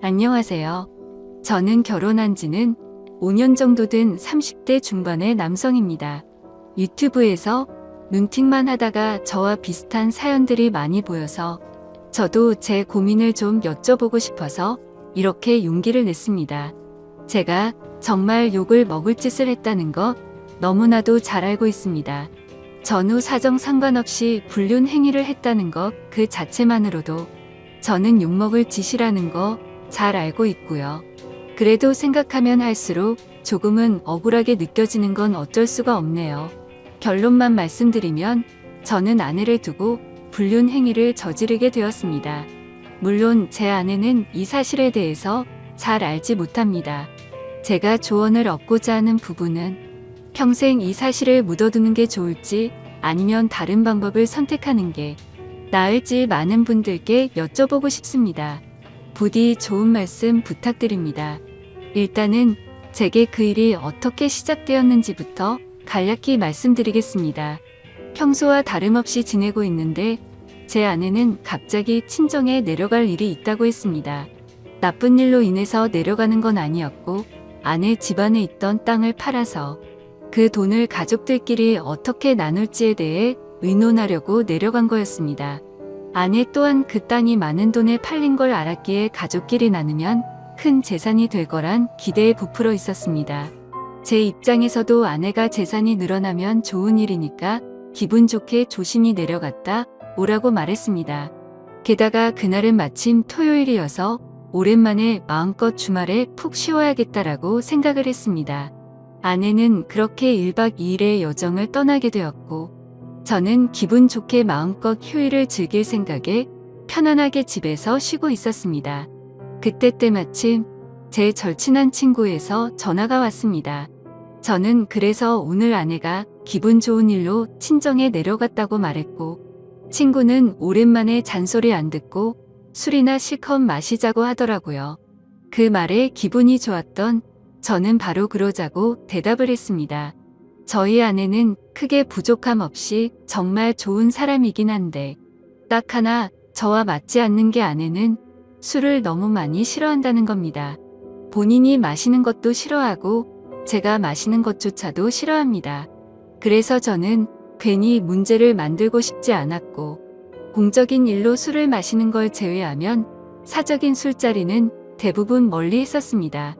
안녕하세요. 저는 결혼한 지는 5년 정도 된 30대 중반의 남성입니다. 유튜브에서 눈팅만 하다가 저와 비슷한 사연들이 많이 보여서 저도 제 고민을 좀 여쭤보고 싶어서 이렇게 용기를 냈습니다. 제가 정말 욕을 먹을 짓을 했다는 거 너무나도 잘 알고 있습니다. 전후 사정 상관없이 불륜 행위를 했다는 것 그 자체만으로도 저는 욕먹을 짓이라는 거 잘 알고 있고요. 그래도 생각하면 할수록 조금은 억울하게 느껴지는 건 어쩔 수가 없네요. 결론만 말씀드리면 저는 아내를 두고 불륜 행위를 저지르게 되었습니다. 물론 제 아내는 이 사실에 대해서 잘 알지 못합니다. 제가 조언을 얻고자 하는 부분은 평생 이 사실을 묻어두는 게 좋을지 아니면 다른 방법을 선택하는 게 나을지 많은 분들께 여쭤보고 싶습니다. 부디 좋은 말씀 부탁드립니다. 일단은 제게 그 일이 어떻게 시작되었는지부터 간략히 말씀드리겠습니다. 평소와 다름없이 지내고 있는데 제 아내는 갑자기 친정에 내려갈 일이 있다고 했습니다. 나쁜 일로 인해서 내려가는 건 아니었고 아내 집안에 있던 땅을 팔아서 그 돈을 가족들끼리 어떻게 나눌지에 대해 의논하려고 내려간 거였습니다. 아내 또한 그 땅이 많은 돈에 팔린 걸 알았기에 가족끼리 나누면 큰 재산이 될 거란 기대에 부풀어 있었습니다. 제 입장에서도 아내가 재산이 늘어나면 좋은 일이니까 기분 좋게 조심히 내려갔다 오라고 말했습니다. 게다가 그날은 마침 토요일이어서 오랜만에 마음껏 주말에 푹 쉬어야겠다라고 생각을 했습니다. 아내는 그렇게 1박 2일의 여정을 떠나게 되었고 저는 기분 좋게 마음껏 휴일을 즐길 생각에 편안하게 집에서 쉬고 있었습니다. 그때 때마침 제 절친한 친구에서 전화가 왔습니다. 저는 그래서 오늘 아내가 기분 좋은 일로 친정에 내려갔다고 말했고 친구는 오랜만에 잔소리 안 듣고 술이나 실컷 마시자고 하더라고요. 그 말에 기분이 좋았던 저는 바로 그러자고 대답을 했습니다. 저희 아내는 크게 부족함 없이 정말 좋은 사람이긴 한데 딱 하나 저와 맞지 않는 게 아내는 술을 너무 많이 싫어한다는 겁니다. 본인이 마시는 것도 싫어하고 제가 마시는 것조차도 싫어합니다. 그래서 저는 괜히 문제를 만들고 싶지 않았고 공적인 일로 술을 마시는 걸 제외하면 사적인 술자리는 대부분 멀리 했었습니다.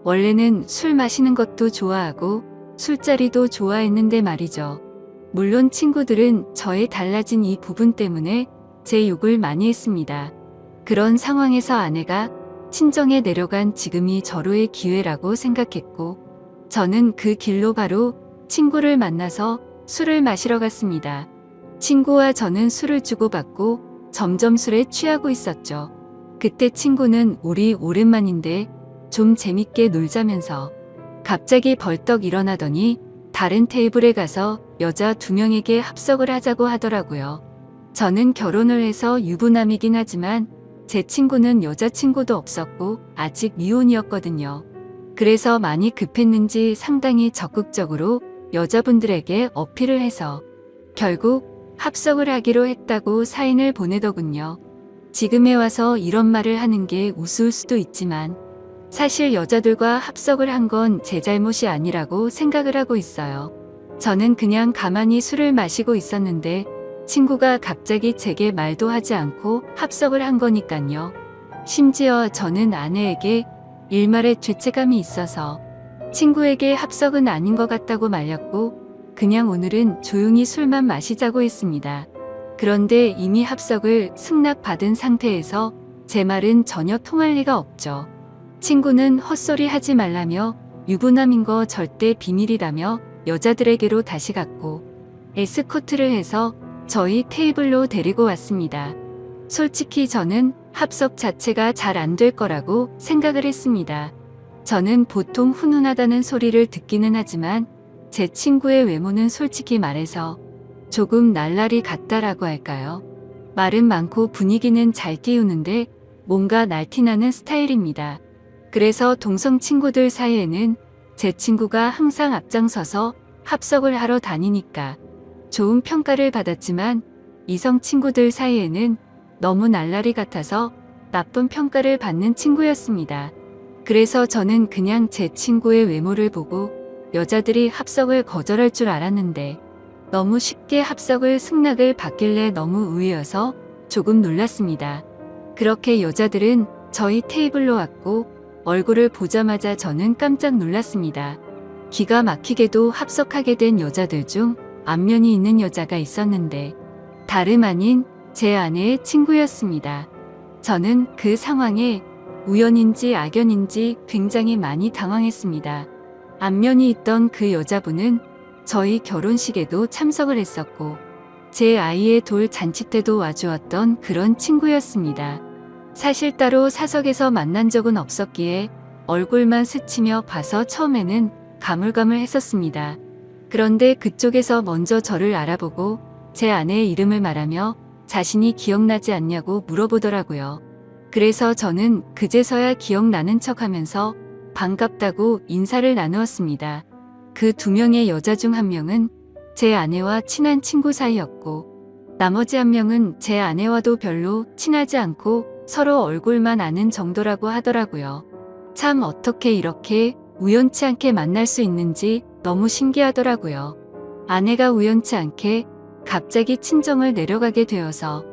원래는 술 마시는 것도 좋아하고 술자리도 좋아했는데 말이죠. 물론 친구들은 저의 달라진 이 부분 때문에 제 욕을 많이 했습니다. 그런 상황에서 아내가 친정에 내려간 지금이 절호의 기회라고 생각했고 저는 그 길로 바로 친구를 만나서 술을 마시러 갔습니다. 친구와 저는 술을 주고받고 점점 술에 취하고 있었죠. 그때 친구는 우리 오랜만인데 좀 재밌게 놀자면서 갑자기 벌떡 일어나더니 다른 테이블에 가서 여자 2명에게 합석을 하자고 하더라고요. 저는 결혼을 해서 유부남이긴 하지만 제 친구는 여자친구도 없었고 아직 미혼이었거든요. 그래서 많이 급했는지 상당히 적극적으로 여자분들에게 어필을 해서 결국 합석을 하기로 했다고 사인을 보내더군요. 지금에 와서 이런 말을 하는 게 우스울 수도 있지만 사실 여자들과 합석을 한 건 제 잘못이 아니라고 생각을 하고 있어요. 저는 그냥 가만히 술을 마시고 있었는데 친구가 갑자기 제게 말도 하지 않고 합석을 한 거니깐요. 심지어 저는 아내에게 일말의 죄책감이 있어서 친구에게 합석은 아닌 것 같다고 말렸고 그냥 오늘은 조용히 술만 마시자고 했습니다. 그런데 이미 합석을 승낙받은 상태에서 제 말은 전혀 통할 리가 없죠. 친구는 헛소리 하지 말라며 유부남인 거 절대 비밀이라며 여자들에게로 다시 갔고 에스코트를 해서 저희 테이블로 데리고 왔습니다. 솔직히 저는 합석 자체가 잘 안 될 거라고 생각을 했습니다. 저는 보통 훈훈하다는 소리를 듣기는 하지만 제 친구의 외모는 솔직히 말해서 조금 날라리 같다라고 할까요? 말은 많고 분위기는 잘 띄우는데 뭔가 날티나는 스타일입니다. 그래서 동성 친구들 사이에는 제 친구가 항상 앞장서서 합석을 하러 다니니까 좋은 평가를 받았지만 이성 친구들 사이에는 너무 날라리 같아서 나쁜 평가를 받는 친구였습니다. 그래서 저는 그냥 제 친구의 외모를 보고 여자들이 합석을 거절할 줄 알았는데 너무 쉽게 합석을 승낙을 받길래 너무 의외여서 조금 놀랐습니다. 그렇게 여자들은 저희 테이블로 왔고 얼굴을 보자마자 저는 깜짝 놀랐습니다. 기가 막히게도 합석하게 된 여자들 중 안면이 있는 여자가 있었는데 다름 아닌 제 아내의 친구였습니다. 저는 그 상황에 우연인지 악연인지 굉장히 많이 당황했습니다. 안면이 있던 그 여자분은 저희 결혼식에도 참석을 했었고 제 아이의 돌 잔치 때도 와주었던 그런 친구였습니다. 사실 따로 사석에서 만난 적은 없었기에 얼굴만 스치며 봐서 처음에는 가물가물했었습니다. 그런데 그쪽에서 먼저 저를 알아보고 제 아내의 이름을 말하며 자신이 기억나지 않냐고 물어보더라고요. 그래서 저는 그제서야 기억나는 척하면서 반갑다고 인사를 나누었습니다. 그 두 명의 여자 중 한 명은 제 아내와 친한 친구 사이였고 나머지 한 명은 제 아내와도 별로 친하지 않고 서로 얼굴만 아는 정도라고 하더라고요. 참 어떻게 이렇게 우연치 않게 만날 수 있는지 너무 신기하더라고요. 아내가 우연치 않게 갑자기 친정을 내려가게 되어서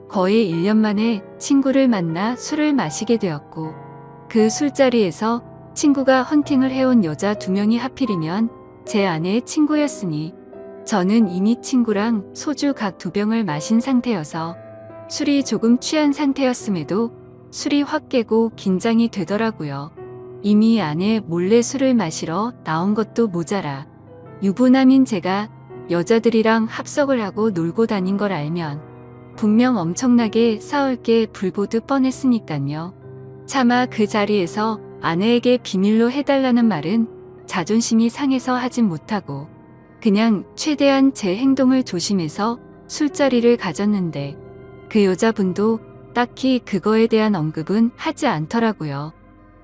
거의 1년 만에 친구를 만나 술을 마시게 되었고 그 술자리에서 친구가 헌팅을 해온 여자 2명이 하필이면 제 아내의 친구였으니 저는 이미 친구랑 소주 각 2병을 마신 상태여서 술이 조금 취한 상태였음에도 술이 확 깨고 긴장이 되더라고요. 이미 아내 몰래 술을 마시러 나온 것도 모자라 유부남인 제가 여자들이랑 합석을 하고 놀고 다닌 걸 알면 분명 엄청나게 싸울 게 불보듯 뻔했으니깐요. 차마 그 자리에서 아내에게 비밀로 해달라는 말은 자존심이 상해서 하진 못하고 그냥 최대한 제 행동을 조심해서 술자리를 가졌는데 그 여자분도 딱히 그거에 대한 언급은 하지 않더라고요.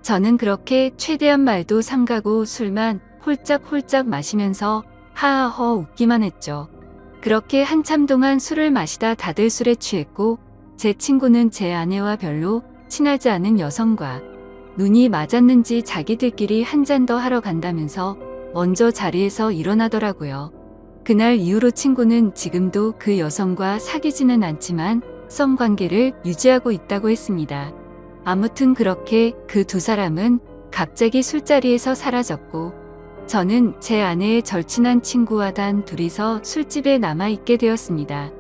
저는 그렇게 최대한 말도 삼가고 술만 홀짝홀짝 마시면서 하하허 웃기만 했죠. 그렇게 한참 동안 술을 마시다 다들 술에 취했고 제 친구는 제 아내와 별로 친하지 않은 여성과 눈이 맞았는지 자기들끼리 한 잔 더 하러 간다면서 먼저 자리에서 일어나더라고요. 그날 이후로 친구는 지금도 그 여성과 사귀지는 않지만 썸관계를 유지하고 있다고 했습니다. 아무튼 그렇게 그 두 사람은 갑자기 술자리에서 사라졌고 저는 제 아내의 절친한 친구와 단 둘이서 술집에 남아있게 되었습니다.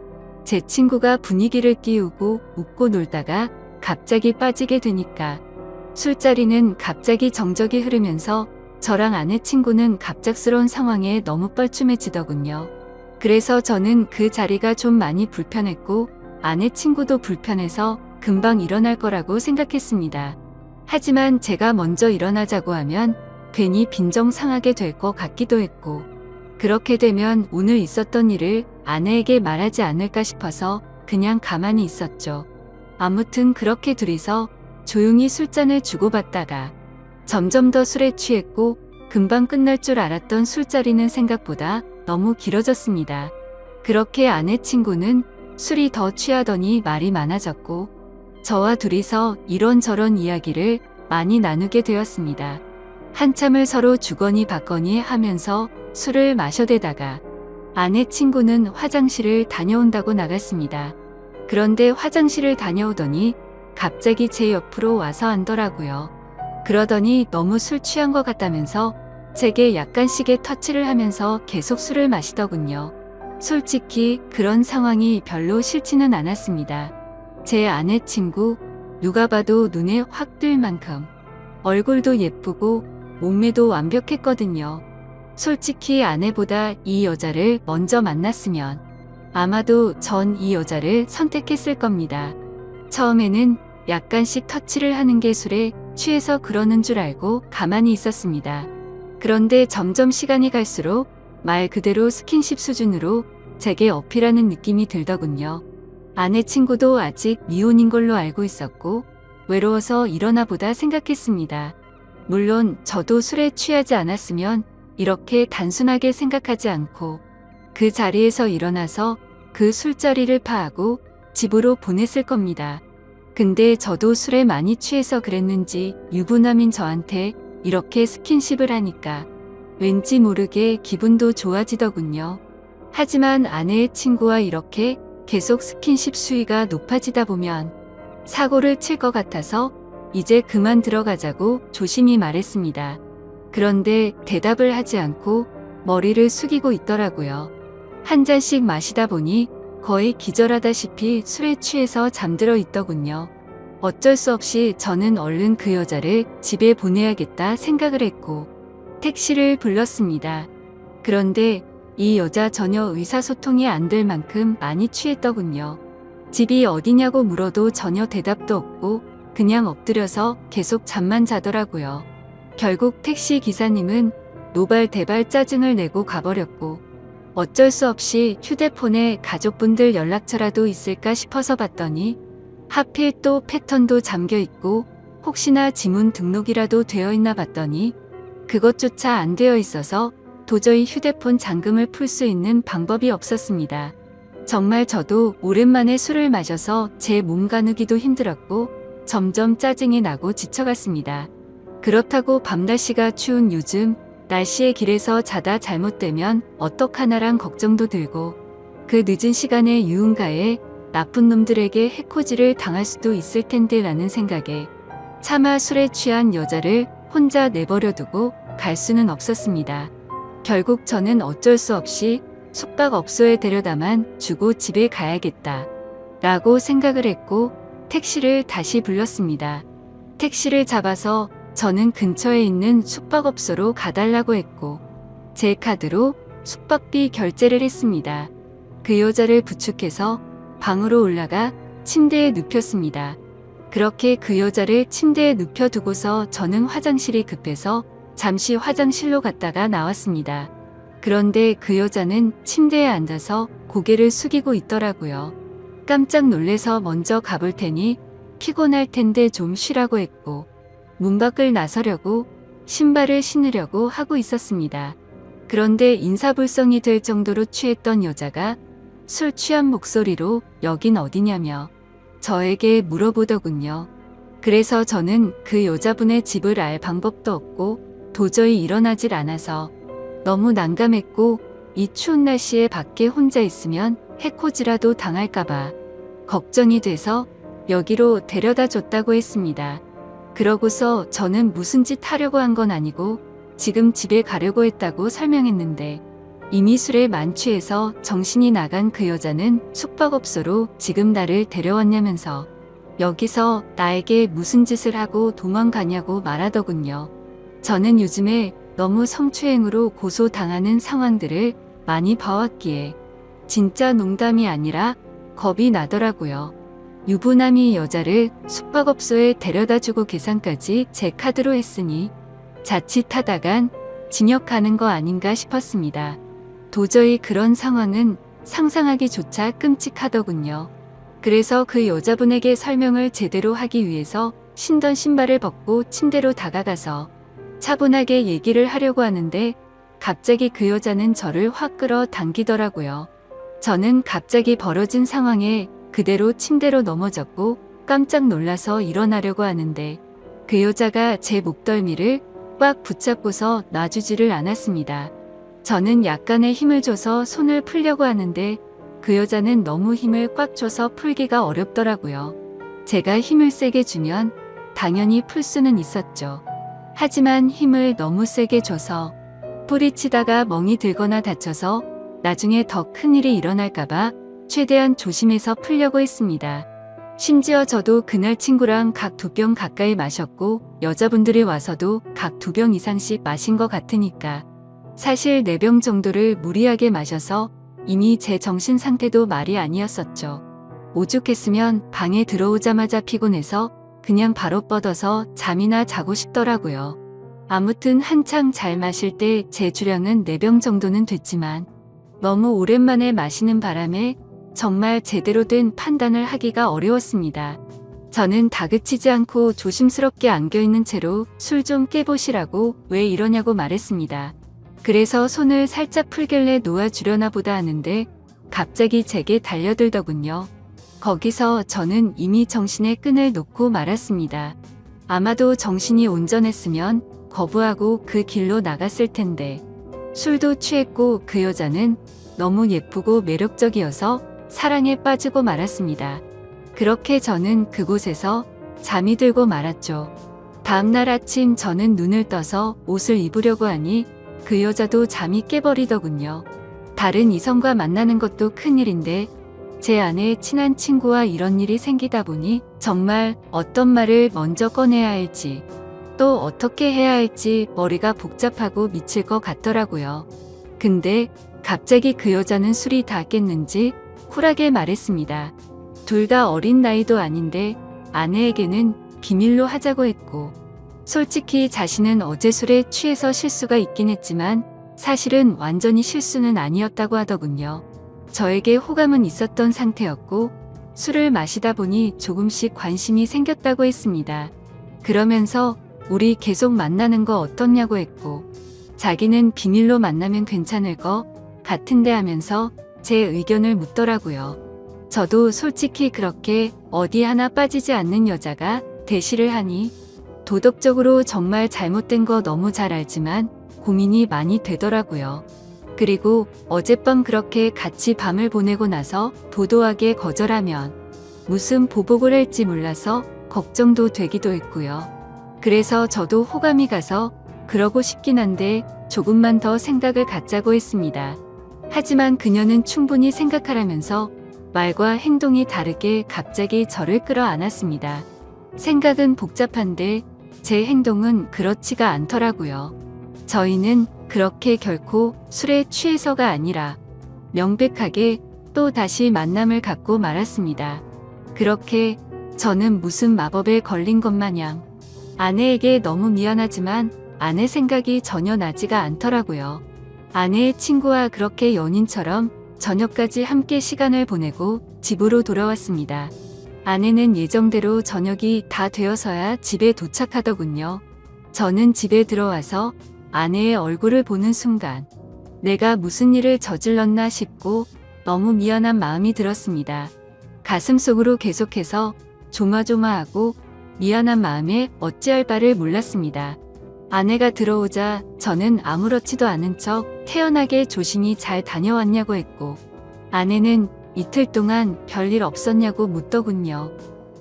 제 친구가 분위기를 띄우고 웃고 놀다가 갑자기 빠지게 되니까 술자리는 갑자기 정적이 흐르면서 저랑 아내 친구는 갑작스러운 상황에 너무 뻘쭘해지더군요. 그래서 저는 그 자리가 좀 많이 불편했고 아내 친구도 불편해서 금방 일어날 거라고 생각했습니다. 하지만 제가 먼저 일어나자고 하면 괜히 빈정상하게 될 것 같기도 했고 그렇게 되면 오늘 있었던 일을 아내에게 말하지 않을까 싶어서 그냥 가만히 있었죠. 아무튼 그렇게 둘이서 조용히 술잔을 주고받다가 점점 더 술에 취했고 금방 끝날 줄 알았던 술자리는 생각보다 너무 길어졌습니다. 그렇게 아내 친구는 술이 더 취하더니 말이 많아졌고 저와 둘이서 이런저런 이야기를 많이 나누게 되었습니다. 한참을 서로 주거니 받거니 하면서 술을 마셔대다가 아내 친구는 화장실을 다녀온다고 나갔습니다. 그런데 화장실을 다녀오더니 갑자기 제 옆으로 와서 앉더라고요. 그러더니 너무 술 취한 것 같다면서 제게 약간씩의 터치를 하면서 계속 술을 마시더군요. 솔직히 그런 상황이 별로 싫지는 않았습니다. 제 아내 친구 누가 봐도 눈에 확 뜰 만큼 얼굴도 예쁘고 몸매도 완벽했거든요. 솔직히 아내보다 이 여자를 먼저 만났으면 아마도 전 이 여자를 선택했을 겁니다. 처음에는 약간씩 터치를 하는 게 술에 취해서 그러는 줄 알고 가만히 있었습니다. 그런데 점점 시간이 갈수록 말 그대로 스킨십 수준으로 제게 어필하는 느낌이 들더군요. 아내 친구도 아직 미혼인 걸로 알고 있었고 외로워서 일어나 보다 생각했습니다. 물론 저도 술에 취하지 않았으면 이렇게 단순하게 생각하지 않고 그 자리에서 일어나서 그 술자리를 파하고 집으로 보냈을 겁니다. 근데 저도 술에 많이 취해서 그랬는지 유부남인 저한테 이렇게 스킨십을 하니까 왠지 모르게 기분도 좋아지더군요. 하지만 아내의 친구와 이렇게 계속 스킨십 수위가 높아지다 보면 사고를 칠 것 같아서 이제 그만 들어가자고 조심히 말했습니다. 그런데 대답을 하지 않고 머리를 숙이고 있더라고요. 한 잔씩 마시다 보니 거의 기절하다시피 술에 취해서 잠들어 있더군요. 어쩔 수 없이 저는 얼른 그 여자를 집에 보내야겠다 생각을 했고 택시를 불렀습니다. 그런데 이 여자 전혀 의사소통이 안 될 만큼 많이 취했더군요. 집이 어디냐고 물어도 전혀 대답도 없고 그냥 엎드려서 계속 잠만 자더라고요. 결국 택시 기사님은 노발대발 짜증을 내고 가버렸고 어쩔 수 없이 휴대폰에 가족분들 연락처라도 있을까 싶어서 봤더니 하필 또 패턴도 잠겨 있고 혹시나 지문 등록이라도 되어 있나 봤더니 그것조차 안 되어 있어서 도저히 휴대폰 잠금을 풀 수 있는 방법이 없었습니다. 정말 저도 오랜만에 술을 마셔서 제 몸 가누기도 힘들었고 점점 짜증이 나고 지쳐갔습니다. 그렇다고 밤날씨가 추운 요즘 날씨에 길에서 자다 잘못되면 어떡하나란 걱정도 들고 그 늦은 시간에 유흥가에 나쁜 놈들에게 해코지를 당할 수도 있을 텐데 라는 생각에 차마 술에 취한 여자를 혼자 내버려두고 갈 수는 없었습니다. 결국 저는 어쩔 수 없이 숙박업소에 데려다만 주고 집에 가야겠다 라고 생각을 했고 택시를 다시 불렀습니다. 택시를 잡아서 저는 근처에 있는 숙박업소로 가달라고 했고 제 카드로 숙박비 결제를 했습니다. 그 여자를 부축해서 방으로 올라가 침대에 눕혔습니다. 그렇게 그 여자를 침대에 눕혀두고서 저는 화장실이 급해서 잠시 화장실로 갔다가 나왔습니다. 그런데 그 여자는 침대에 앉아서 고개를 숙이고 있더라고요. 깜짝 놀래서 먼저 가볼 테니 피곤할 텐데 좀 쉬라고 했고 문 밖을 나서려고 신발을 신으려고 하고 있었습니다. 그런데 인사불성이 될 정도로 취했던 여자가 술 취한 목소리로 여긴 어디냐며 저에게 물어보더군요. 그래서 저는 그 여자분의 집을 알 방법도 없고 도저히 일어나질 않아서 너무 난감했고 이 추운 날씨에 밖에 혼자 있으면 해코지라도 당할까봐 걱정이 돼서 여기로 데려다 줬다고 했습니다. 그러고서 저는 무슨 짓 하려고 한 건 아니고 지금 집에 가려고 했다고 설명했는데 이미 술에 만취해서 정신이 나간 그 여자는 숙박업소로 지금 나를 데려왔냐면서 여기서 나에게 무슨 짓을 하고 도망가냐고 말하더군요. 저는 요즘에 너무 성추행으로 고소당하는 상황들을 많이 봐왔기에 진짜 농담이 아니라 겁이 나더라고요. 유부남이 여자를 숙박업소에 데려다주고 계산까지 제 카드로 했으니 자칫하다간 징역 가는 거 아닌가 싶었습니다. 도저히 그런 상황은 상상하기조차 끔찍하더군요. 그래서 그 여자분에게 설명을 제대로 하기 위해서 신던 신발을 벗고 침대로 다가가서 차분하게 얘기를 하려고 하는데 갑자기 그 여자는 저를 확 끌어 당기더라고요. 저는 갑자기 벌어진 상황에 그대로 침대로 넘어졌고 깜짝 놀라서 일어나려고 하는데 그 여자가 제 목덜미를 꽉 붙잡고서 놔주지를 않았습니다. 저는 약간의 힘을 줘서 손을 풀려고 하는데 그 여자는 너무 힘을 꽉 줘서 풀기가 어렵더라고요. 제가 힘을 세게 주면 당연히 풀 수는 있었죠. 하지만 힘을 너무 세게 줘서 뿌리치다가 멍이 들거나 다쳐서 나중에 더 큰일이 일어날까봐 최대한 조심해서 풀려고 했습니다. 심지어 저도 그날 친구랑 각 2병 가까이 마셨고 여자분들이 와서도 각 2병 이상씩 마신 것 같으니까 사실 4병 정도를 무리하게 마셔서 이미 제 정신 상태도 말이 아니었었죠. 오죽했으면 방에 들어오자마자 피곤해서 그냥 바로 뻗어서 잠이나 자고 싶더라고요. 아무튼 한창 잘 마실 때 제 주량은 4병 정도는 됐지만 너무 오랜만에 마시는 바람에 정말 제대로 된 판단을 하기가 어려웠습니다. 저는 다그치지 않고 조심스럽게 안겨있는 채로 술 좀 깨보시라고 왜 이러냐고 말했습니다. 그래서 손을 살짝 풀길래 놓아주려나 보다 하는데 갑자기 제게 달려들더군요. 거기서 저는 이미 정신의 끈을 놓고 말았습니다. 아마도 정신이 온전했으면 거부하고 그 길로 나갔을 텐데 술도 취했고 그 여자는 너무 예쁘고 매력적이어서 사랑에 빠지고 말았습니다. 그렇게 저는 그곳에서 잠이 들고 말았죠. 다음날 아침 저는 눈을 떠서 옷을 입으려고 하니 그 여자도 잠이 깨버리더군요. 다른 이성과 만나는 것도 큰일인데 제 아내의 친한 친구와 이런 일이 생기다 보니 정말 어떤 말을 먼저 꺼내야 할지 또 어떻게 해야 할지 머리가 복잡하고 미칠 것 같더라고요. 근데 갑자기 그 여자는 술이 다 깼는지 쿨하게 말했습니다. 둘 다 어린 나이도 아닌데 아내에게는 비밀로 하자고 했고 솔직히 자신은 어제 술에 취해서 실수가 있긴 했지만 사실은 완전히 실수는 아니었다고 하더군요. 저에게 호감은 있었던 상태였고 술을 마시다 보니 조금씩 관심이 생겼다고 했습니다. 그러면서 우리 계속 만나는 거 어떻냐고 했고 자기는 비밀로 만나면 괜찮을 것 같은데 하면서 제 의견을 묻더라고요. 저도 솔직히 그렇게 어디 하나 빠지지 않는 여자가 대시를 하니 도덕적으로 정말 잘못된 거 너무 잘 알지만 고민이 많이 되더라고요. 그리고 어젯밤 그렇게 같이 밤을 보내고 나서 도도하게 거절하면 무슨 보복을 할지 몰라서 걱정도 되기도 했고요. 그래서 저도 호감이 가서 그러고 싶긴 한데 조금만 더 생각을 갖자고 했습니다. 하지만 그녀는 충분히 생각하라면서 말과 행동이 다르게 갑자기 저를 끌어안았습니다. 생각은 복잡한데 제 행동은 그렇지가 않더라고요. 저희는 그렇게 결코 술에 취해서가 아니라 명백하게 또 다시 만남을 갖고 말았습니다. 그렇게 저는 무슨 마법에 걸린 것 마냥 아내에게 너무 미안하지만 아내 생각이 전혀 나지가 않더라고요. 아내의 친구와 그렇게 연인처럼 저녁까지 함께 시간을 보내고 집으로 돌아왔습니다. 아내는 예정대로 저녁이 다 되어서야 집에 도착하더군요. 저는 집에 들어와서 아내의 얼굴을 보는 순간 내가 무슨 일을 저질렀나 싶고 너무 미안한 마음이 들었습니다. 가슴속으로 계속해서 조마조마하고 미안한 마음에 어찌할 바를 몰랐습니다. 아내가 들어오자 저는 아무렇지도 않은 척 태연하게 조심히 잘 다녀왔냐고 했고 아내는 이틀 동안 별일 없었냐고 묻더군요.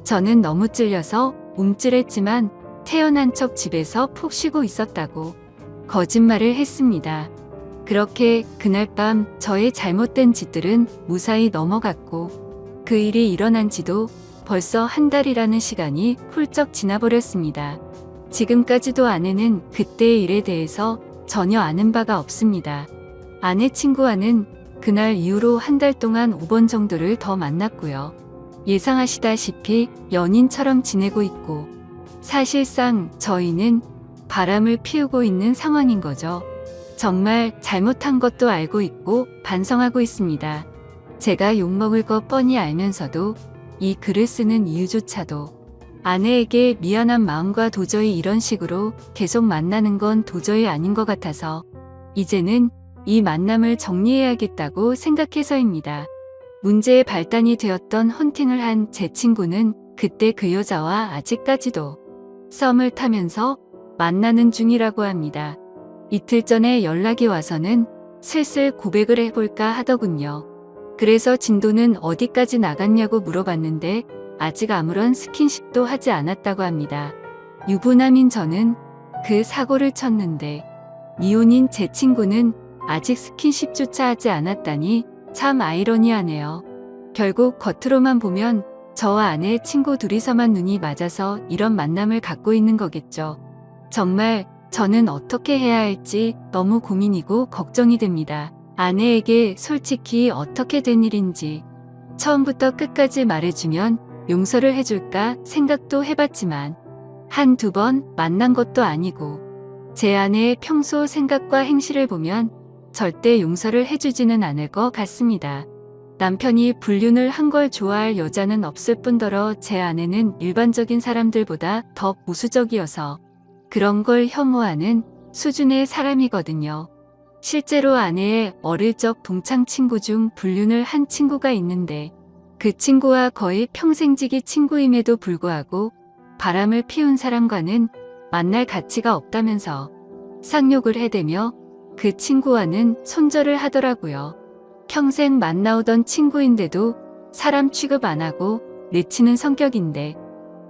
저는 너무 찔려서 움찔했지만 태연한 척 집에서 푹 쉬고 있었다고 거짓말을 했습니다. 그렇게 그날 밤 저의 잘못된 짓들은 무사히 넘어갔고 그 일이 일어난 지도 벌써 한 달이라는 시간이 훌쩍 지나버렸습니다. 지금까지도 아내는 그때의 일에 대해서 전혀 아는 바가 없습니다. 아내 친구와는 그날 이후로 한 달 동안 5번 정도를 더 만났고요. 예상하시다시피 연인처럼 지내고 있고 사실상 저희는 바람을 피우고 있는 상황인 거죠. 정말 잘못한 것도 알고 있고 반성하고 있습니다. 제가 욕먹을 거 뻔히 알면서도 이 글을 쓰는 이유조차도 아내에게 미안한 마음과 도저히 이런 식으로 계속 만나는 건 도저히 아닌 것 같아서 이제는 이 만남을 정리해야겠다고 생각해서입니다. 문제의 발단이 되었던 헌팅을 한 제 친구는 그때 그 여자와 아직까지도 썸을 타면서 만나는 중이라고 합니다. 이틀 전에 연락이 와서는 슬슬 고백을 해볼까 하더군요. 그래서 진도는 어디까지 나갔냐고 물어봤는데 아직 아무런 스킨십도 하지 않았다고 합니다. 유부남인 저는 그 사고를 쳤는데 미혼인 제 친구는 아직 스킨십조차 하지 않았다니 참 아이러니하네요. 결국 겉으로만 보면 저와 아내의 친구 둘이서만 눈이 맞아서 이런 만남을 갖고 있는 거겠죠. 정말 저는 어떻게 해야 할지 너무 고민이고 걱정이 됩니다. 아내에게 솔직히 어떻게 된 일인지 처음부터 끝까지 말해주면 용서를 해줄까 생각도 해봤지만 한두 번 만난 것도 아니고 제 아내의 평소 생각과 행실을 보면 절대 용서를 해주지는 않을 것 같습니다. 남편이 불륜을 한 걸 좋아할 여자는 없을 뿐더러 제 아내는 일반적인 사람들보다 더 보수적이어서 그런 걸 혐오하는 수준의 사람이거든요. 실제로 아내의 어릴 적 동창 친구 중 불륜을 한 친구가 있는데 그 친구와 거의 평생지기 친구임에도 불구하고 바람을 피운 사람과는 만날 가치가 없다면서 쌍욕을 해대며 그 친구와는 손절을 하더라고요. 평생 만나오던 친구인데도 사람 취급 안 하고 내치는 성격인데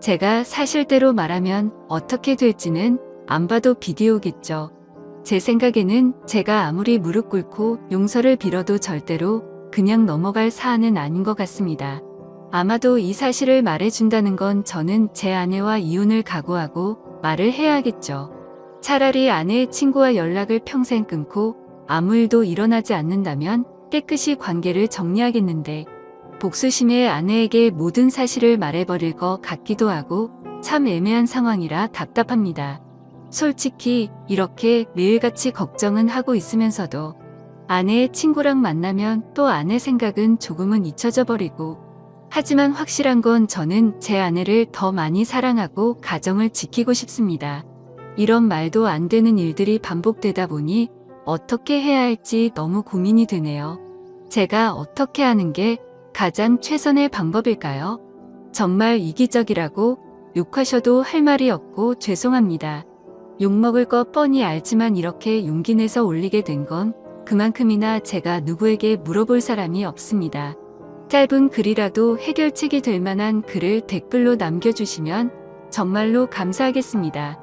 제가 사실대로 말하면 어떻게 될지는 안 봐도 비디오겠죠. 제 생각에는 제가 아무리 무릎 꿇고 용서를 빌어도 절대로 그냥 넘어갈 사안은 아닌 것 같습니다. 아마도 이 사실을 말해준다는 건 저는 제 아내와 이혼을 각오하고 말을 해야겠죠. 차라리 아내의 친구와 연락을 평생 끊고 아무 일도 일어나지 않는다면 깨끗이 관계를 정리하겠는데 복수심에 아내에게 모든 사실을 말해버릴 것 같기도 하고 참 애매한 상황이라 답답합니다. 솔직히 이렇게 매일같이 걱정은 하고 있으면서도 아내의 친구랑 만나면 또 아내 생각은 조금은 잊혀져 버리고 하지만 확실한 건 저는 제 아내를 더 많이 사랑하고 가정을 지키고 싶습니다. 이런 말도 안 되는 일들이 반복되다 보니 어떻게 해야 할지 너무 고민이 되네요. 제가 어떻게 하는 게 가장 최선의 방법일까요? 정말 이기적이라고 욕하셔도 할 말이 없고 죄송합니다. 욕먹을 거 뻔히 알지만 이렇게 용기 내서 올리게 된 건 그만큼이나 제가 누구에게 물어볼 사람이 없습니다. 짧은 글이라도 해결책이 될 만한 글을 댓글로 남겨주시면 정말로 감사하겠습니다.